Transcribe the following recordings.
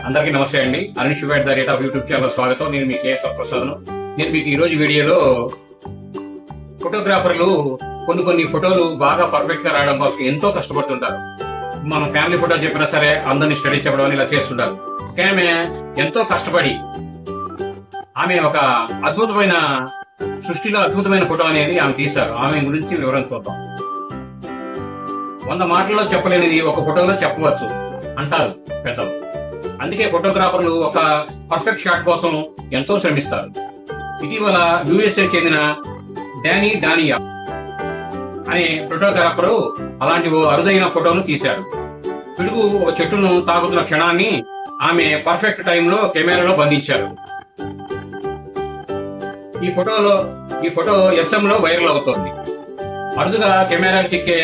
అందరికీ నమస్తే అండి. Anish the rate of YouTube channel స్వాగతం. నేను మీ కేఎస్ఆర్ ప్రసాద్ను. నేను మీకు ఈ రోజు వీడియోలో ఫోటోగ్రాఫర్లు కొన్ని ఫోటోలు బాగా పర్ఫెక్ట్ గా రావడం కోసం ఎంతో కష్టపడుతుంటారు. మన ఫ్యామిలీ ఫోటో చెప్పినా సరే అందరినీ స్టడీ చెప్పడం ఇలా చేస్తుంటారు. ఆమె ఎంతో కష్టపడి ఆమె ఒక అద్భుతమైన సృష్టిలో అద్భుతమైన ఫోటో అనేది ఆమె తీశారు. ఆమె గురించి వివరం చూద్దాం. 100 మాటల్లో చెప్పలేనిది ఒక ఫోటోలో చెప్పవచ్చు అంటారు పెద్దలు. అందుకే ఫోటోగ్రాఫర్లు ఒక పర్ఫెక్ట్ షాట్ కోసం ఎంతో శ్రమిస్తారు. ఇటీవల యుఎస్ఏ చెందిన డానియా అనే ఫోటోగ్రాఫరు అలాంటి ఓ అరుదైన ఫోటోను తీశారు. పిడుగు ఒక చెట్టును తాకుతున్న క్షణాన్ని ఆమె పర్ఫెక్ట్ టైంలో కెమెరాలో బంధించారు. ఈ ఫోటో SM లో వైరల్ అవుతోంది. అరుదుగా కెమెరాకు చిక్కే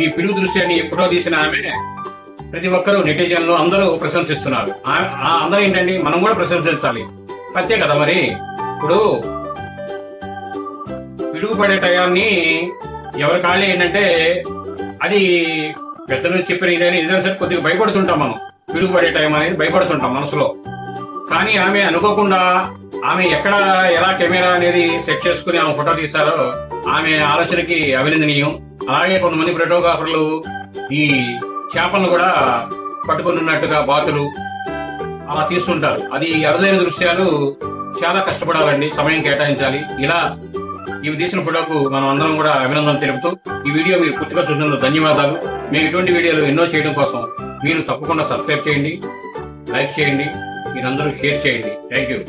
ఈ పిడుగు దృశ్యాన్ని ఫోటో తీసిన ఆమె ప్రతి ఒక్కరూ నెటిజన్లు అందరూ ప్రశంసిస్తున్నారు. అందరూ ఏంటండి, మనం కూడా ప్రశంసించాలి. అంతే కదా మరి. ఇప్పుడు పిడుగు పడే టయాన్ని ఎవరి కాళ్ళే ఏంటంటే అది పెద్దలు చెప్పిన ఇదని ఏదైనా సరే కొద్దిగా భయపడుతుంటాం. మనం పిడుగు పడే టైం అనేది భయపడుతుంటాం మనసులో. కానీ ఆమె అనుకోకుండా ఆమె ఎక్కడ ఎలా కెమెరా అనేది సెట్ చేసుకుని ఆమె ఫోటో తీశారో ఆమె ఆలోచనకి అభినందనీయం. అలాగే కొంతమంది ఫోటోగ్రాఫర్లు ఈ చేపలను కూడా పట్టుకుని ఉన్నట్టుగా బాతులు అలా తీస్తుంటారు. అది అరుదైన దృశ్యాలు. చాలా కష్టపడాలండి, సమయం కేటాయించాలి. ఇలా ఇవి తీసిన ఫోటోకు మనం అందరం కూడా అభినందన తెలుపుతూ ఈ వీడియో మీరు పూర్తిగా చూసినందుకు ధన్యవాదాలు. మేము ఇటువంటి వీడియోలు ఎన్నో చేయడం కోసం మీరు తప్పకుండా సబ్స్క్రైబ్ చేయండి, లైక్ చేయండి, మీరందరూ షేర్ చేయండి. Thank you.